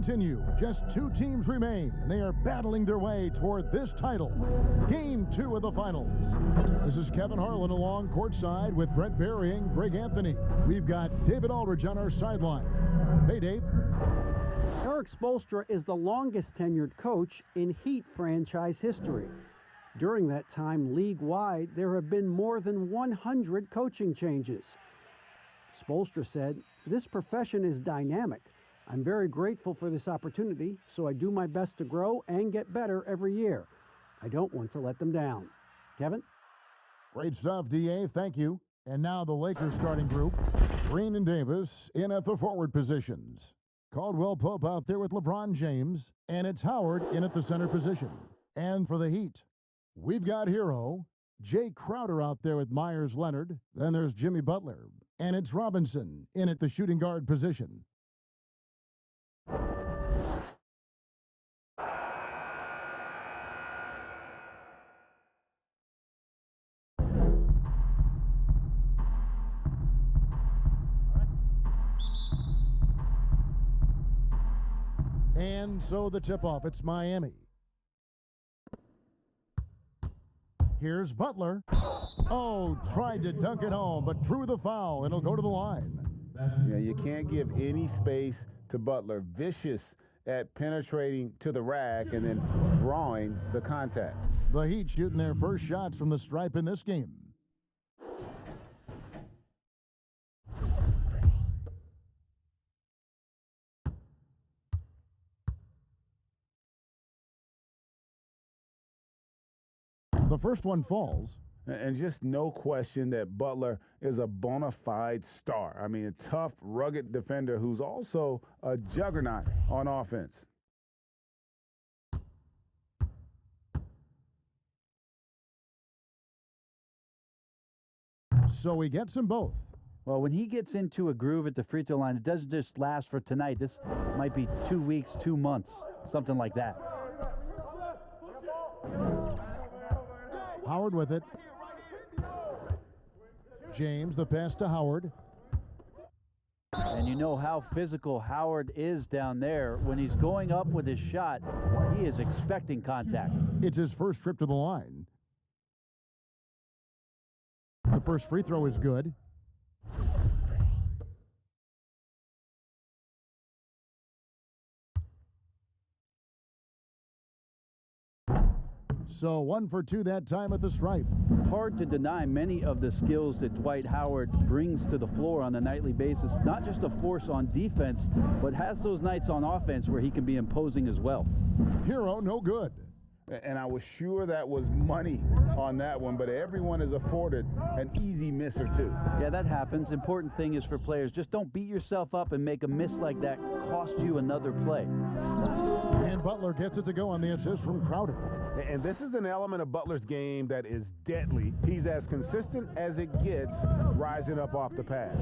continue. Just two teams remain, and they are battling their way toward this title. Game 2 of the finals. This is Kevin Harlan along courtside with Brent Barry and Greg Anthony. We've got David Aldridge on our sideline. Hey, Dave. Erik Spoelstra is the longest tenured coach in Heat franchise history. During that time, league-wide, there have been more than 100 coaching changes. Spoelstra said, "This profession is dynamic. I'm very grateful for this opportunity, so I do my best to grow and get better every year. I don't want to let them down." Kevin? Great stuff, DA. Thank you. And now the Lakers starting group. Green and Davis in at the forward positions. Caldwell Pope out there with LeBron James, and it's Howard in at the center position. And for the Heat, we've got Hero, Jay Crowder out there with Myers Leonard. Then there's Jimmy Butler, and it's Robinson in at the shooting guard position. And so the tip-off, it's Miami. Here's Butler. Oh, tried to dunk it home, but drew the foul. It'll go to the line. Yeah, you can't give any space to Butler. Vicious at penetrating to the rack and then drawing the contact. The Heat shooting their first shots from the stripe in this game. The first one falls. And just no question that Butler is a bona fide star. I mean, a tough, rugged defender who's also a juggernaut on offense. So he gets them both. Well, when he gets into a groove at the free throw line, it doesn't just last for tonight. This might be 2 weeks, 2 months, something like that. Howard with it. James, the pass to Howard. And you know how physical Howard is down there. When he's going up with his shot, he is expecting contact. It's his first trip to the line. The first free throw is good. So 1 for 2 that time at the stripe. Hard to deny many of the skills that Dwight Howard brings to the floor on a nightly basis. Not just a force on defense, but has those nights on offense where he can be imposing as well. Hero, no good. And I was sure that was money on that one, but everyone is afforded an easy miss or two. Yeah, that happens. Important thing is for players, just don't beat yourself up and make a miss like that cost you another play. And Butler gets it to go on the assist from Crowder. And this is an element of Butler's game that is deadly. He's as consistent as it gets, rising up off the pass.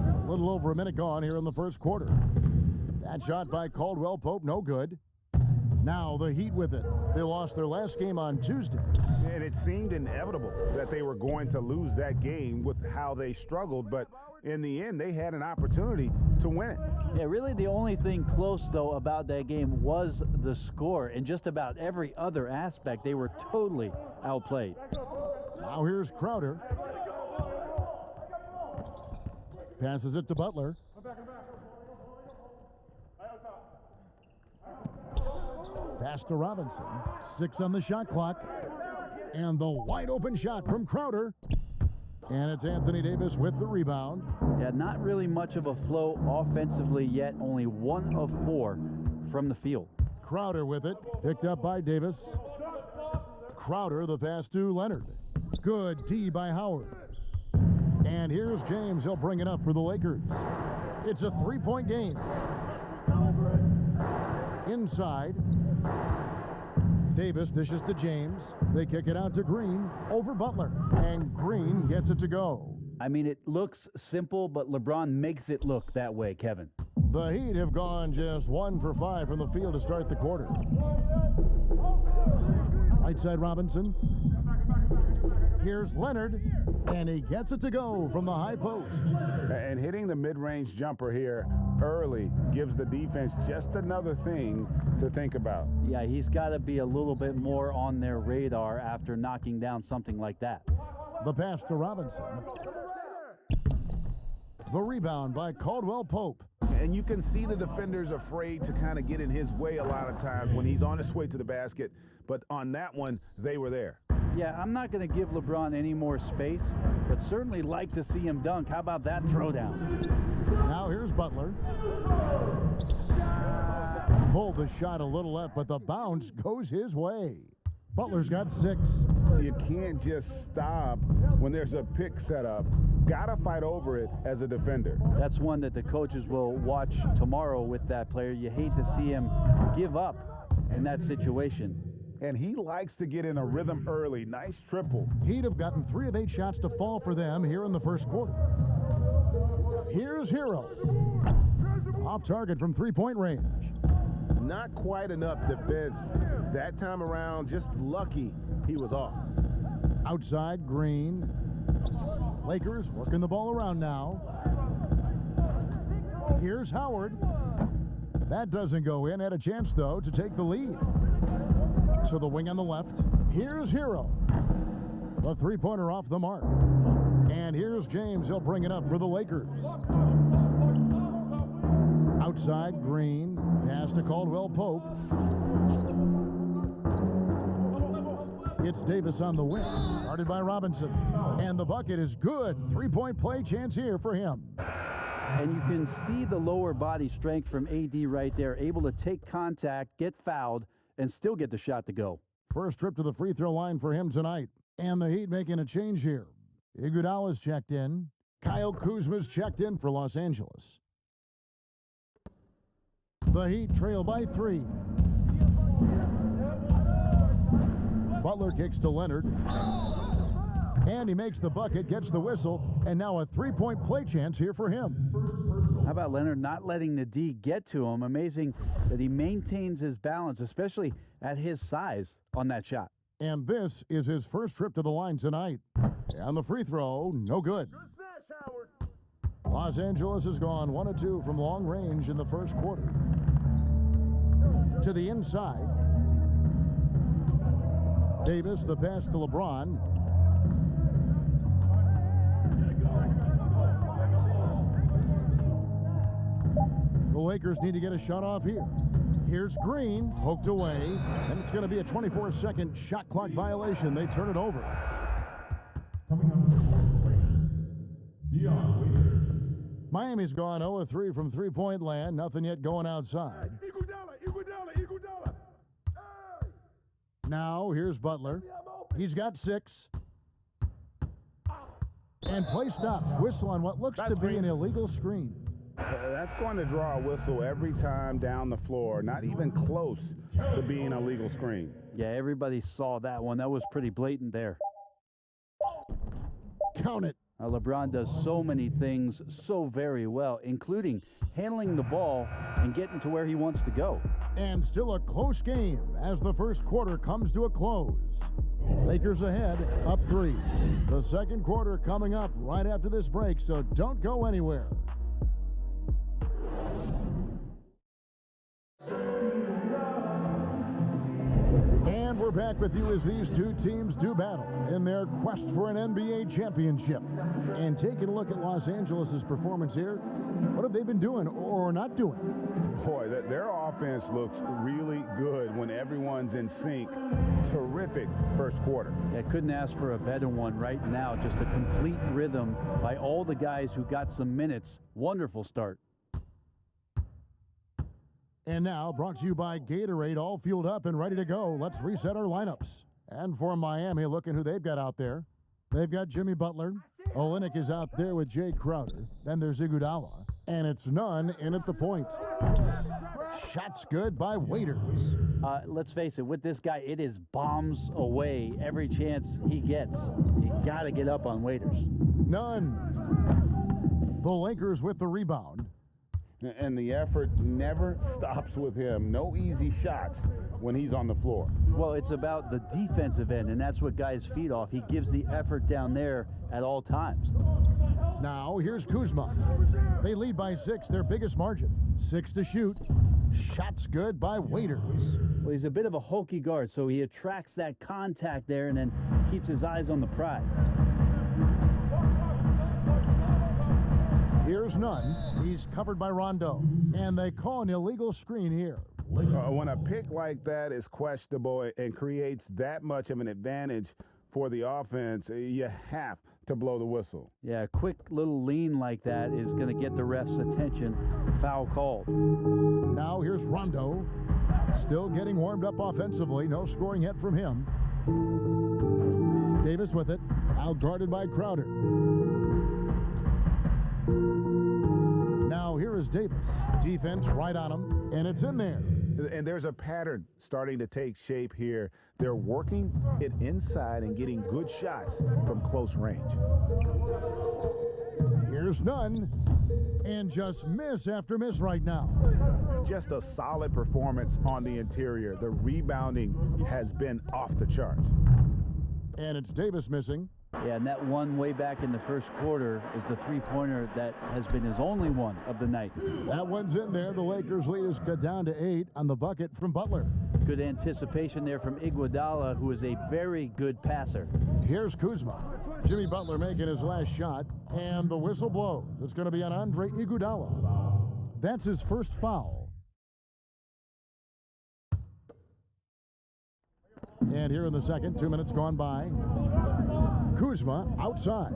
A little over a minute gone here in the first quarter. That shot by Caldwell Pope, no good. Now the Heat with it. They lost their last game on Tuesday. And it seemed inevitable that they were going to lose that game with how they struggled, but in the end, they had an opportunity to win it. Yeah, really the only thing close, though, about that game was the score. In just about every other aspect, they were totally outplayed. Now here's Crowder. Passes it to Butler. Pass to Robinson. 6 on the shot clock. And the wide open shot from Crowder. And it's Anthony Davis with the rebound. Yeah, not really much of a flow offensively yet. Only 1 of 4 from the field. Crowder with it. Picked up by Davis. Crowder, the pass to Leonard. Good D by Howard. And here's James. He'll bring it up for the Lakers. It's a 3-point game. Inside. Davis dishes to James. They kick it out to Green over Butler. And Green gets it to go. I mean, it looks simple, but LeBron makes it look that way, Kevin. The Heat have gone just 1 for 5 from the field to start the quarter. Right side Robinson. Here's Leonard, and he gets it to go from the high post. And hitting the mid-range jumper here early gives the defense just another thing to think about. Yeah, he's got to be a little bit more on their radar after knocking down something like that. The pass to Robinson. The rebound by Caldwell Pope. And you can see the defenders afraid to kind of get in his way a lot of times when he's on his way to the basket. But on that one, they were there. Yeah, I'm not going to give LeBron any more space, but certainly like to see him dunk. How about that throwdown? Now here's Butler. Pulled the shot a little left, but the bounce goes his way. Butler's got 6. You can't just stop when there's a pick set up. Gotta fight over it as a defender. That's one that the coaches will watch tomorrow with that player. You hate to see him give up in that situation. And he likes to get in a rhythm early. Nice triple. He'd have gotten 3 of 8 shots to fall for them here in the first quarter. Here's Hero. Off target from 3-point range. Not quite enough defense that time around. Just lucky he was off. Outside, Green. Lakers working the ball around now. Here's Howard. That doesn't go in. Had a chance, though, to take the lead. To the wing on the left. Here's Hero. The three-pointer off the mark. And here's James. He'll bring it up for the Lakers. Outside, Green. Pass to Caldwell Pope. It's Davis on the wing. Guarded by Robinson. And the bucket is good. 3-point play chance here for him. And you can see the lower body strength from AD right there. Able to take contact, get fouled, and still get the shot to go. First trip to the free throw line for him tonight. And the Heat making a change here. Iguodala's checked in. Kyle Kuzma's checked in for Los Angeles. The Heat trail by 3. Butler kicks to Leonard. And he makes the bucket, gets the whistle, and now a 3-point play chance here for him. How about Leonard not letting the D get to him? Amazing that he maintains his balance, especially at his size on that shot. And this is his first trip to the line tonight. And the free throw, no good. Los Angeles has gone 1 of 2 from long range in the first quarter. To the inside. Davis, the pass to LeBron. The Lakers need to get a shot off here. Here's Green, poked away, and it's going to be a 24-second shot clock violation. They turn it over. Coming up Dion Waiters. Miami's gone 0 of 3 from three-point land. Nothing yet going outside. Iguodala. Now here's Butler. He's got 6. And play stops. Whistle on what looks to be an illegal screen. That's going to draw a whistle every time down the floor. Not even close to being a legal screen. Yeah, everybody saw that one. That was pretty blatant there. Count it. LeBron does so many things so very well, including handling the ball and getting to where he wants to go. And still a close game as the first quarter comes to a close. Lakers ahead, up 3. The second quarter coming up right after this break, so don't go anywhere. And we're back with you as these two teams do battle in their quest for an NBA championship. And taking a look at Los Angeles' performance here, what have they been doing or not doing? Boy, their offense looks really good when everyone's in sync. Terrific first quarter. I couldn't ask for a better one right now. Just a complete rhythm by all the guys who got some minutes. Wonderful start. And now, brought to you by Gatorade, all fueled up and ready to go. Let's reset our lineups. And for Miami, looking who they've got out there. They've got Jimmy Butler. Olynyk is out there with Jay Crowder. Then there's Iguodala. And it's Nunn in at the point. Shots good by Waiters. Let's face it, with this guy, it is bombs away every chance he gets. You got to get up on Waiters. Nunn. The Lakers with the rebound. And the effort never stops with him. No easy shots when he's on the floor. Well, it's about the defensive end, and that's what guys feed off. He gives the effort down there at all times. Now here's Kuzma. They lead by 6, their biggest margin. 6 to shoot. Shots good by Waiters. Well, he's a bit of a hulky guard, so he attracts that contact there and then keeps his eyes on the prize. Here's none. He's covered by Rondo. And they call an illegal screen here. When a pick like that is questionable and creates that much of an advantage for the offense, you have to blow the whistle. Yeah, a quick little lean like that is going to get the ref's attention. Foul called. Now here's Rondo. Still getting warmed up offensively. No scoring yet from him. Davis with it. Out guarded by Crowder. Now here is Davis. Defense right on him, and it's in there. And there's a pattern starting to take shape here. They're working it inside and getting good shots from close range. Here's none. And just miss after miss right now. Just a solid performance on the interior. The rebounding has been off the charts. And it's Davis missing. Yeah, and that one way back in the first quarter is the three-pointer that has been his only one of the night. That one's in there. The Lakers lead us down to 8 on the bucket from Butler. Good anticipation there from Iguodala, who is a very good passer. Here's Kuzma. Jimmy Butler making his last shot, and the whistle blows. It's going to be on Andre Iguodala. That's his first foul. And here in the second, 2 minutes gone by. Kuzma outside.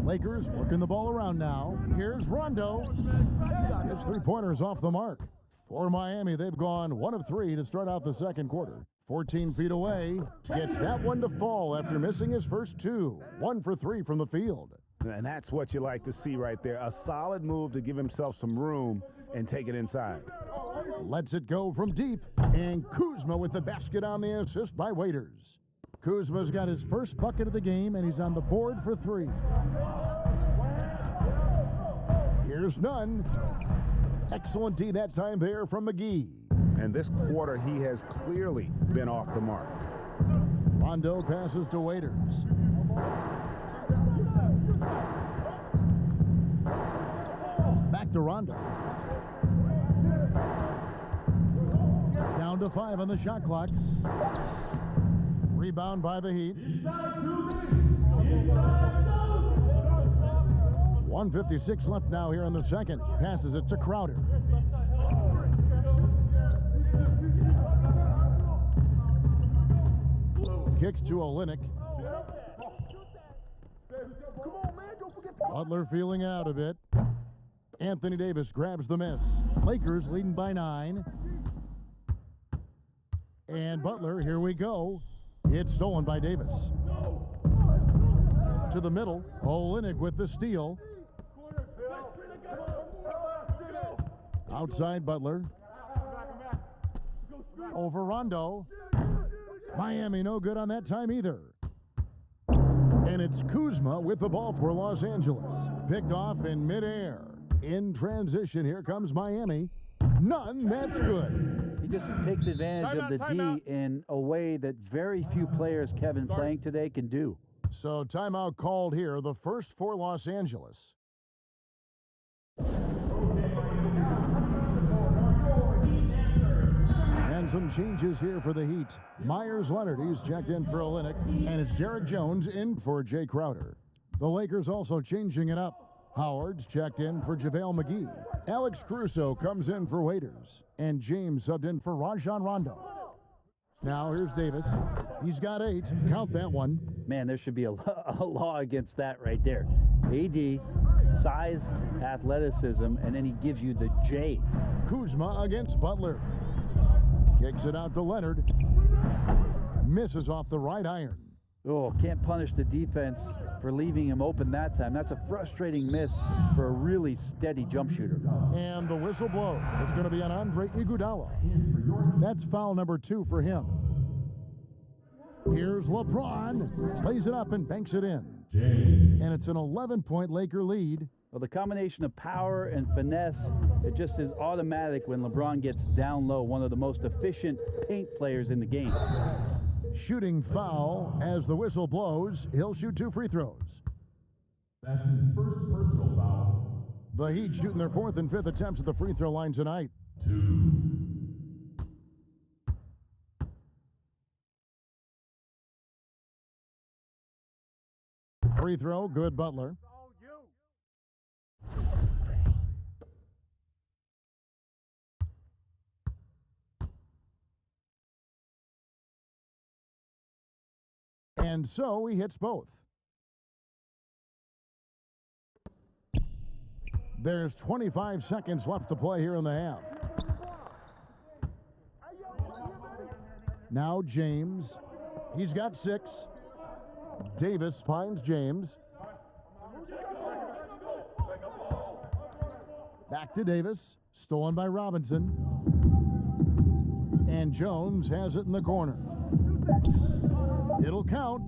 Lakers working the ball around now. Here's Rondo. His three-pointers off the mark. For Miami, they've gone 1 of 3 to start out the second quarter. 14 feet away. Gets that one to fall after missing his first 2. 1 for 3 from the field. And that's what you like to see right there. A solid move to give himself some room and take it inside. Lets it go from deep. And Kuzma with the basket on the assist by Waiters. Kuzma's got his first bucket of the game, and he's on the board for 3. Here's none. Excellent D that time there from McGee. And this quarter, he has clearly been off the mark. Rondo passes to Waiters. Back to Rondo. Down to 5 on the shot clock. Rebound by the Heat. 1:56 left now here in the second. Passes it to Crowder. Kicks to Olynyk. Butler feeling out a bit. Anthony Davis grabs the miss. Lakers leading by 9. And Butler, here we go. It's stolen by Davis. To the middle, Olynyk with the steal. Outside Butler. Over Rondo. Miami no good on that time either. And it's Kuzma with the ball for Los Angeles. Picked off in midair. In transition, here comes Miami. None, that's good. He just takes advantage of the D in a way that very few players, Kevin, playing today can do. So timeout called here, the first for Los Angeles. And some changes here for the Heat. Myers Leonard, he's checked in for Olynyk, and it's Derek Jones in for Jay Crowder. The Lakers also changing it up. Howard's checked in for JaVale McGee. Alex Caruso comes in for Waiters, and James subbed in for Rajon Rondo. Now here's Davis. He's got 8. Count that one. Man, there should be a law against that right there. AD, size, athleticism, and then he gives you the J. Kuzma against Butler. Kicks it out to Leonard. Misses off the right iron. Oh, can't punish the defense for leaving him open that time. That's a frustrating miss for a really steady jump shooter. And the whistle blows. It's going to be on Andre Iguodala. That's foul number 2 for him. Here's LeBron. Plays it up and banks it in. And it's an 11-point Laker lead. Well, the combination of power and finesse, it just is automatic when LeBron gets down low, one of the most efficient paint players in the game. Shooting foul as the whistle blows. He'll shoot 2 free throws. That's his first personal foul. The Heat shooting their 4th and 5th attempts at the free throw line tonight. 2. Free throw, good Butler. And so he hits both. There's 25 seconds left to play here in the half. Now James. He's got 6. Davis finds James. Back to Davis. Stolen by Robinson. And Jones has it in the corner. It'll count.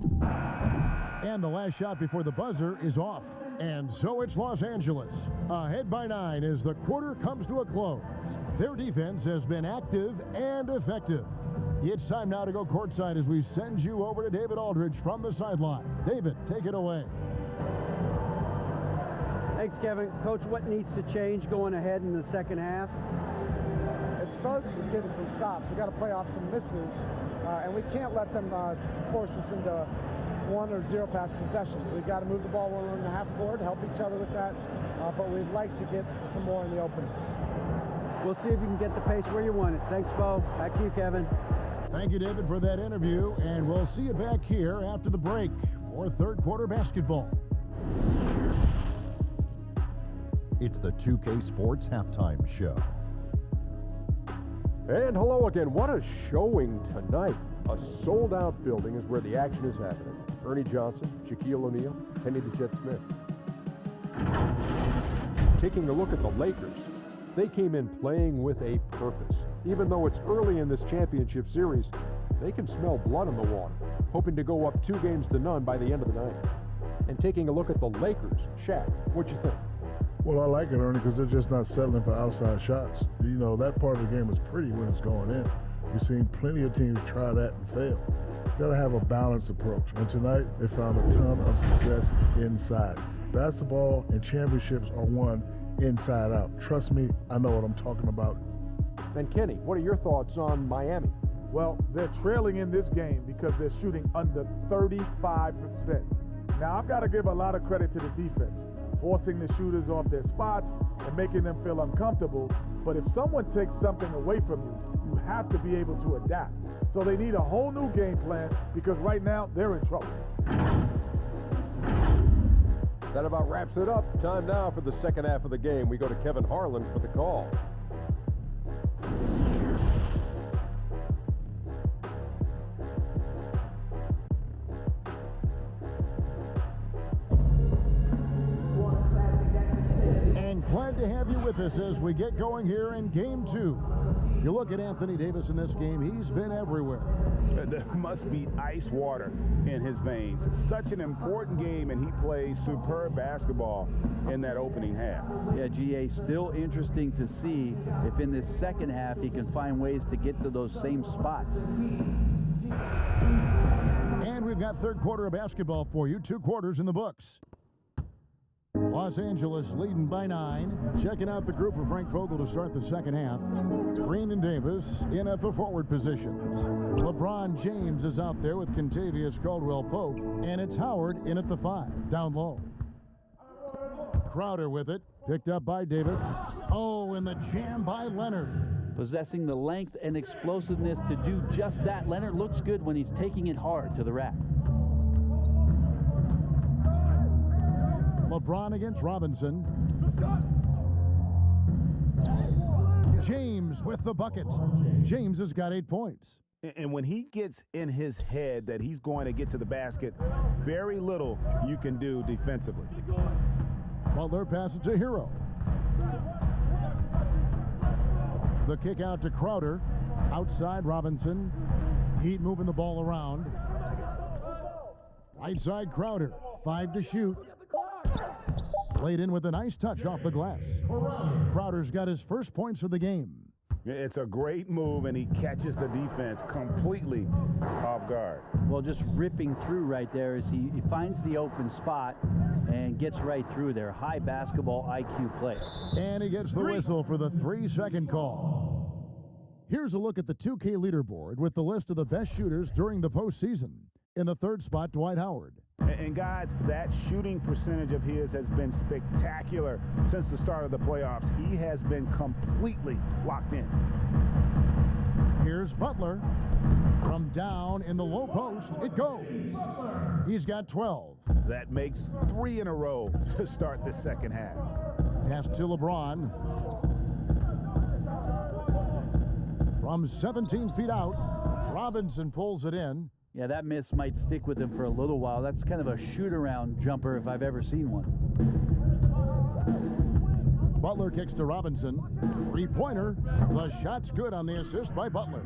And the last shot before the buzzer is off. And so it's Los Angeles, ahead by 9 as the quarter comes to a close. Their defense has been active and effective. It's time now to go courtside as we send you over to David Aldridge from the sideline. David, take it away. Thanks, Kevin. Coach, what needs to change going ahead in the second half? It starts with getting some stops. We've got to play off some misses, and we can't let them force us into 1 or 0 pass possessions. We've got to move the ball when we're in the half court, help each other with that, but we'd like to get some more in the open. We'll see if you can get the pace where you want it. Thanks, Bo. Back to you, Kevin. Thank you, David, for that interview, and we'll see you back here after the break for third quarter basketball. It's the 2K Sports Halftime Show. And hello again. What a showing tonight. A sold-out building is where the action is happening. Ernie Johnson, Shaquille O'Neal, Kenny the Jet Smith. Taking a look at the Lakers, they came in playing with a purpose. Even though it's early in this championship series, they can smell blood in the water, hoping to go up 2-0 by the end of the night. And taking a look at the Lakers, Shaq, what you think? Well, I like it, Ernie, because they're just not settling for outside shots. You know, that part of the game is pretty when it's going in. We've seen plenty of teams try that and fail. Got to have a balanced approach. And tonight, they found a ton of success inside. Basketball and championships are won inside out. Trust me, I know what I'm talking about. And Kenny, what are your thoughts on Miami? Well, they're trailing in this game because they're shooting under 35%. Now, I've got to give a lot of credit to the defense, forcing the shooters off their spots and making them feel uncomfortable. But if someone takes something away from you, you have to be able to adapt. So they need a whole new game plan because right now they're in trouble. That about wraps it up. Time now for the second half of the game. We go to Kevin Harlan for the call. And glad to have you with us as we get going here in Game 2. You look at Anthony Davis in this game, he's been everywhere. There must be ice water in his veins. Such an important game, and he plays superb basketball in that opening half. Yeah, GA, still interesting to see if in this second half he can find ways to get to those same spots. And we've got third quarter of basketball for you, 2 quarters in the books. Los Angeles leading by 9. Checking out the group of Frank Vogel to start the second half. Green and Davis in at the forward positions. LeBron James is out there with Kentavious Caldwell-Pope. And it's Howard in at the 5, down low. Crowder with it, picked up by Davis. Oh, and the jam by Leonard. Possessing the length and explosiveness to do just that. Leonard looks good when he's taking it hard to the rack. LeBron against Robinson. James with the bucket. James has got 8 points. And when he gets in his head that he's going to get to the basket, very little you can do defensively. Butler passes to Hero. The kick out to Crowder. Outside Robinson. Heat moving the ball around. Right side Crowder. 5 to shoot. Laid in with a nice touch off the glass. Crowder's got his first points of the game. It's a great move, and he catches the defense completely off guard. Well, just ripping through right there as he finds the open spot and gets right through there. High basketball IQ play. And he gets the whistle for the 3-second call. Here's a look at the 2K leaderboard with the list of the best shooters during the postseason. In the third spot, Dwight Howard. And guys, that shooting percentage of his has been spectacular since the start of the playoffs. He has been completely locked in. Here's Butler. From down in the low post, it goes. He's got 12. That makes 3 in a row to start the second half. Pass to LeBron. From 17 feet out, Robinson pulls it in. Yeah, that miss might stick with him for a little while. That's kind of a shoot-around jumper if I've ever seen one. Butler kicks to Robinson. Three-pointer. The shot's good on the assist by Butler.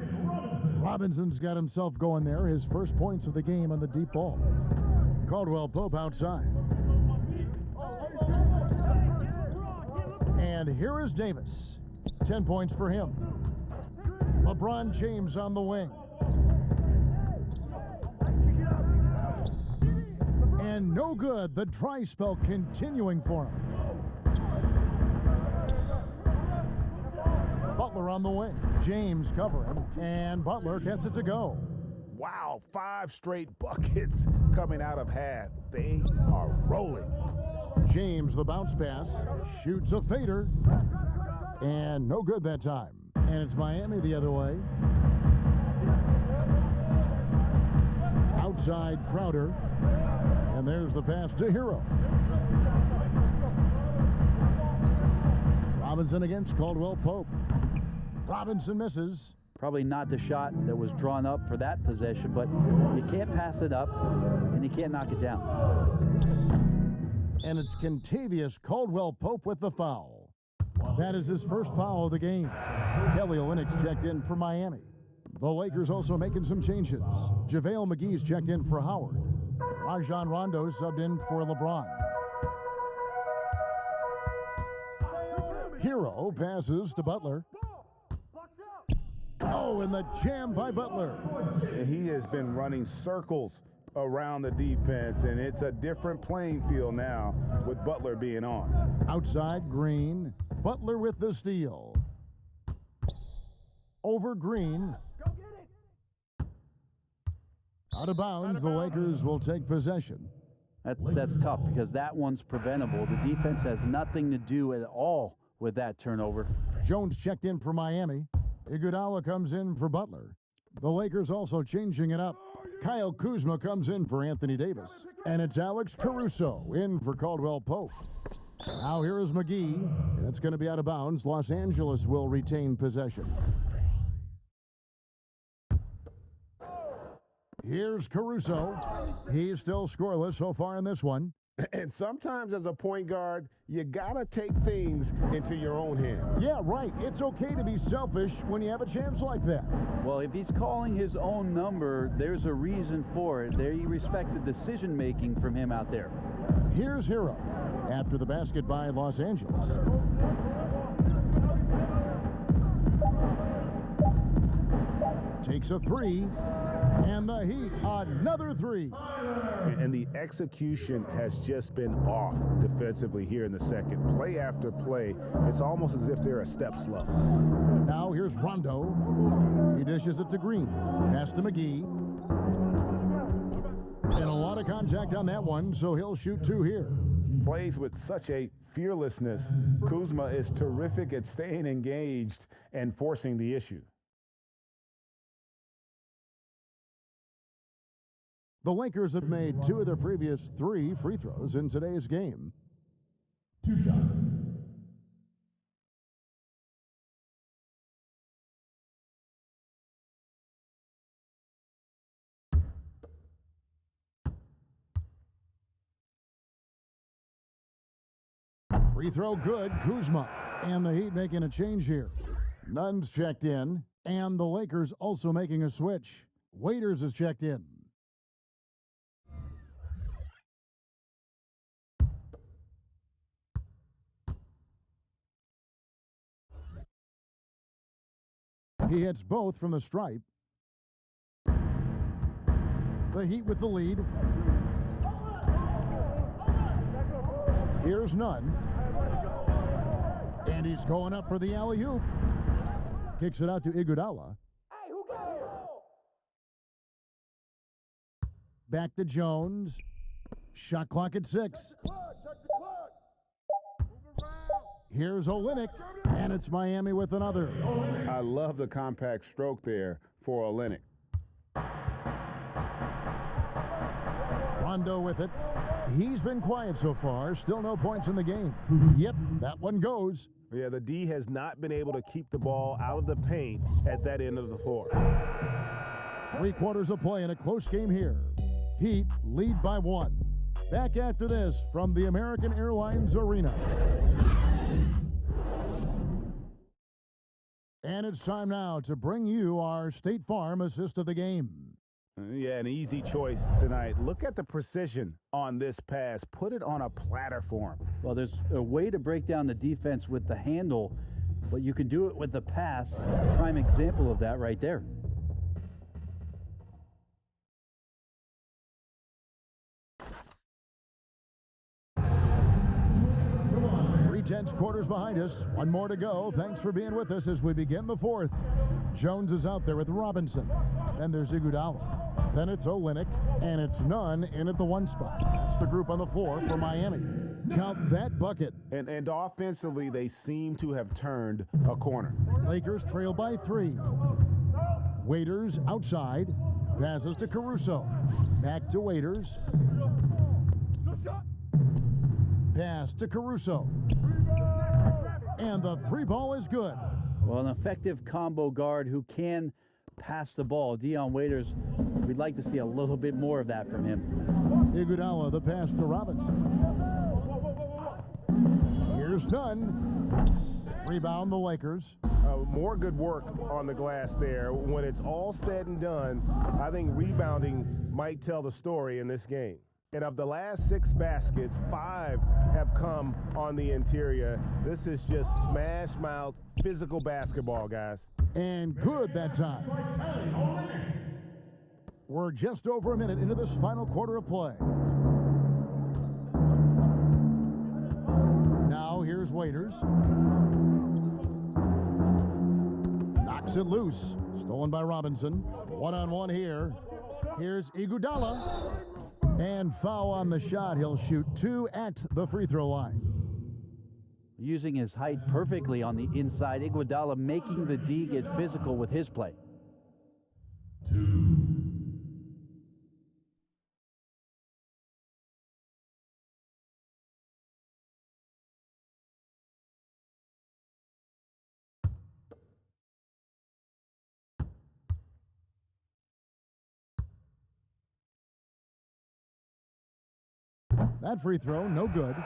Robinson's got himself going there. His first points of the game on the deep ball. Caldwell Pope outside. And here is Davis. 10 points for him. LeBron James on the wing. And no good. The dry spell continuing for him. Butler on the wing. James covering, and Butler gets it to go. Wow, 5 straight buckets coming out of half. They are rolling. James, the bounce pass, shoots a fader, and no good that time. And it's Miami the other way. Outside Crowder, and there's the pass to Hero. Robinson against Caldwell Pope. Robinson misses. Probably not the shot that was drawn up for that possession, but you can't pass it up, and you can't knock it down. And it's Kentavious Caldwell Pope with the foul. That is his first foul of the game. Kelly Olynyk's checked in for Miami. The Lakers also making some changes. JaVale McGee's checked in for Howard. Rajon Rondo subbed in for LeBron. Hero passes to Butler. Oh, and the jam by Butler. He has been running circles around the defense, and it's a different playing field now with Butler being on. Outside Green. Butler with the steal. Over Green. Out of bounds, the Lakers will take possession. That's tough because that one's preventable. The defense has nothing to do at all with that turnover. Jones checked in for Miami. Iguodala comes in for Butler. The Lakers also changing it up. Kyle Kuzma comes in for Anthony Davis. And it's Alex Caruso in for Caldwell Pope. Now here is McGee. That's going to be out of bounds. Los Angeles will retain possession. Here's Caruso. He's still scoreless so far in this one. And sometimes as a point guard, you gotta take things into your own hands. Yeah, right. It's okay to be selfish when you have a chance like that. Well, if he's calling his own number, there's a reason for it. They respect the decision-making from him out there. Here's Hero after the basket by Los Angeles. Takes a three. And the Heat, another three. And the execution has just been off defensively here in the second. Play after play, it's almost as if they're a step slow. Now here's Rondo. He dishes it to Green. Pass to McGee. And a lot of contact on that one, so he'll shoot 2 here. Plays with such a fearlessness. Kuzma is terrific at staying engaged and forcing the issue. The Lakers have made 2 of their previous 3 free throws in today's game. 2 shots. Free throw good, Kuzma. And the Heat making a change here. Nunn's checked in, and the Lakers also making a switch. Waiters is checked in. He hits both from the stripe. The Heat with the lead. Here's Nunn. And he's going up for the alley-oop. Kicks it out to Iguodala. Back to Jones. Shot clock at 6. Here's Olynyk, and it's Miami with another. I love the compact stroke there for Olynyk. Rondo with it. He's been quiet so far. Still no points in the game. Yep, that one goes. Yeah, the D has not been able to keep the ball out of the paint at that end of the floor. 3 quarters of play in a close game here. Heat lead by 1. Back after this from the American Airlines Arena. And it's time now to bring you our State Farm assist of the game. Yeah, an easy choice tonight. Look at the precision on this pass. Put it on a platter for him. Well, there's a way to break down the defense with the handle, but you can do it with the pass. Prime example of that right there. Tense quarters behind us. One more to go. Thanks for being with us as we begin the 4th. Jones is out there with Robinson. Then there's Iguodala. Then it's Olynyk, and it's Nunn in at the 1 spot. That's the group on the floor for Miami. Count that bucket. And offensively, they seem to have turned a corner. Lakers trail by 3. Waiters outside. Passes to Caruso. Back to Waiters. Pass to Caruso. And the 3 ball is good. Well, an effective combo guard who can pass the ball. Dion Waiters, we'd like to see a little bit more of that from him. Iguodala, the pass to Robinson. Here's Nunn. Rebound the Lakers. More good work on the glass there. When it's all said and done, I think rebounding might tell the story in this game. And of the last 6 baskets, 5 have come on the interior. This is just smash-mouth physical basketball, guys. And good that time. We're just over a minute into this final quarter of play. Now here's Waiters. Knocks it loose. Stolen by Robinson. One-on-one here. Here's Iguodala. And foul on the shot. He'll shoot 2 at the free throw line. Using his height perfectly on the inside, Iguodala making the D get physical with his play. 2. That free throw, no good.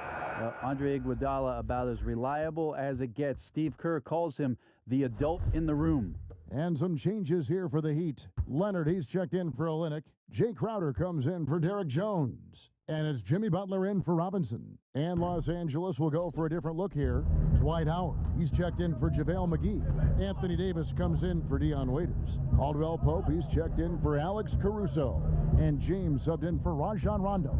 Andre Iguodala about as reliable as it gets. Steve Kerr calls him the adult in the room. And some changes here for the Heat. Leonard, he's checked in for Olynyk. Jay Crowder comes in for Derek Jones. And it's Jimmy Butler in for Robinson. And Los Angeles will go for a different look here. Dwight Howard, he's checked in for JaVale McGee. Anthony Davis comes in for Dion Waiters. Caldwell Pope, he's checked in for Alex Caruso. And James subbed in for Rajon Rondo.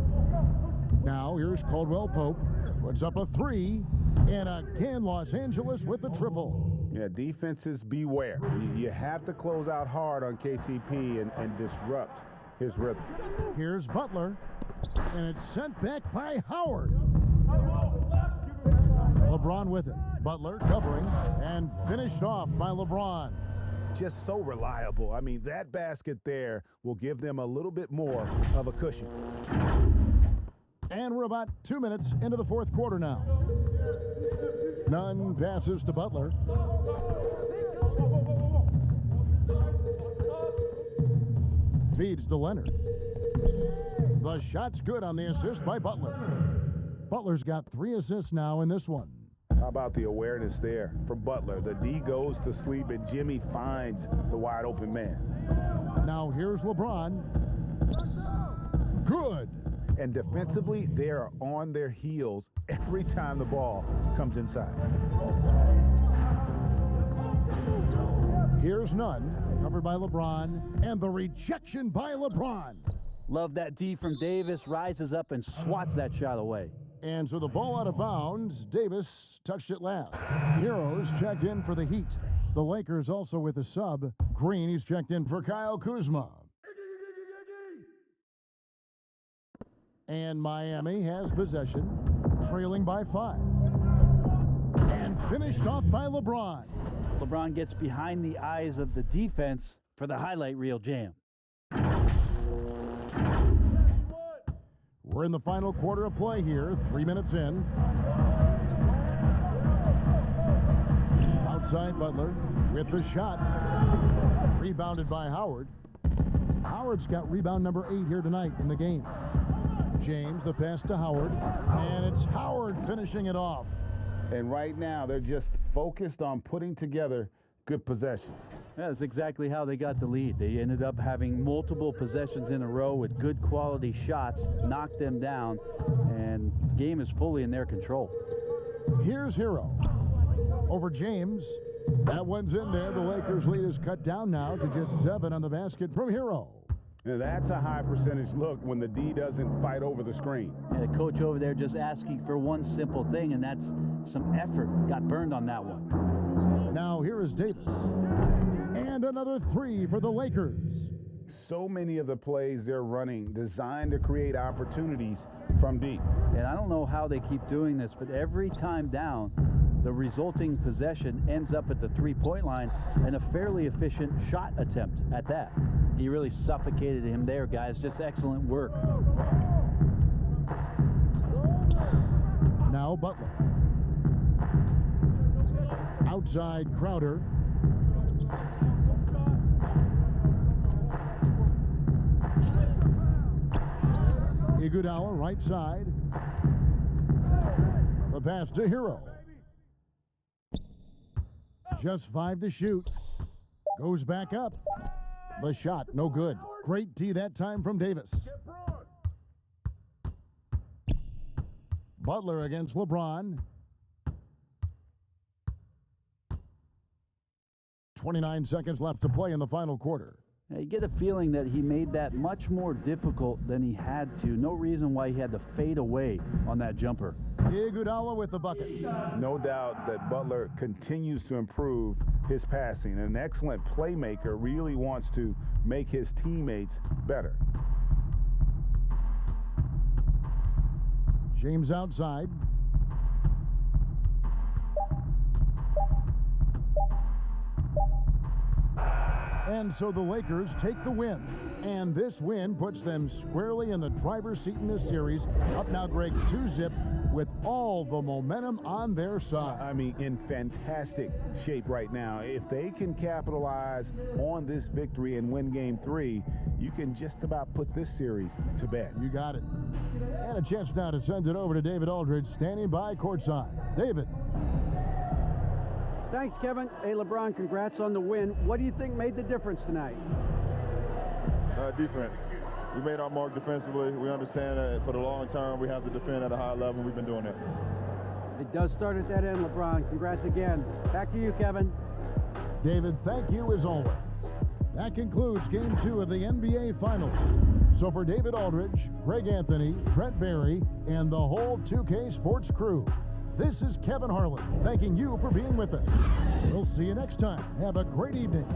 Now here's Caldwell Pope. Puts up a 3. And again, Los Angeles with the triple. Yeah, defenses beware. You have to close out hard on KCP and disrupt his rhythm. Here's Butler. And it's sent back by Howard. LeBron with it. Butler covering and finished off by LeBron. Just so reliable. I mean, that basket there will give them a little bit more of a cushion. And we're about 2 minutes into the 4th quarter now. Nunn passes to Butler. Feeds to Leonard. The shot's good on the assist by Butler. Butler's got 3 assists now in this one. How about the awareness there from Butler? The D goes to sleep and Jimmy finds the wide open man. Now here's LeBron. Good. And defensively, they are on their heels every time the ball comes inside. Here's none, covered by LeBron, and the rejection by LeBron. Love that D from Davis, rises up and swats that shot away. And so the ball out of bounds. Davis touched it last. Heroes checked in for the Heat. The Lakers also with a sub. Green, he's checked in for Kyle Kuzma. And Miami has possession, trailing by 5. And finished off by LeBron. LeBron gets behind the eyes of the defense for the highlight reel jam. We're in the final quarter of play here, 3 minutes in. Outside Butler with the shot. Rebounded by Howard. Howard's got rebound number 8 here tonight in the game. James, the pass to Howard, and it's Howard finishing it off. And right now, they're just focused on putting together good possessions. Yeah, that's exactly how they got the lead. They ended up having multiple possessions in a row with good quality shots, knocked them down, and the game is fully in their control. Here's Hero over James. That one's in there. The Lakers' lead is cut down now to just 7 on the basket from Hero. Now that's a high percentage look when the D doesn't fight over the screen. And the coach over there just asking for one simple thing, and that's some effort. Got burned on that one. Now here is Davis. And another 3 for the Lakers. So many of the plays they're running designed to create opportunities from deep. And I don't know how they keep doing this, but every time down, the resulting possession ends up at the three-point line and a fairly efficient shot attempt at that. He really suffocated him there, guys. Just excellent work. Now Butler. Outside Crowder. Iguodala right side. The pass to Hero. Just 5 to shoot. Goes back up. The shot, no good. Great D that time from Davis. Butler against LeBron. 29 seconds left to play in the final quarter. You get a feeling that he made that much more difficult than he had to. No reason why he had to fade away on that jumper. Iguodala with the bucket. No doubt that Butler continues to improve his passing. An excellent playmaker, really wants to make his teammates better. James outside. And so the Lakers take the win. And this win puts them squarely in the driver's seat in this series. Up now, Greg, 2-zip with all the momentum on their side. I mean, in fantastic shape right now. If they can capitalize on this victory and win Game 3, you can just about put this series to bed. You got it. And a chance now to send it over to David Aldridge, standing by courtside. David. Thanks, Kevin. Hey, LeBron, congrats on the win. What do you think made the difference tonight? Defense. We made our mark defensively. We understand that for the long term, we have to defend at a high level. We've been doing it. It does start at that end, LeBron. Congrats again. Back to you, Kevin. David, thank you as always. That concludes Game 2 of the NBA Finals. So for David Aldridge, Greg Anthony, Brett Barry, and the whole 2K Sports crew, this is Kevin Harlan thanking you for being with us. We'll see you next time. Have a great evening.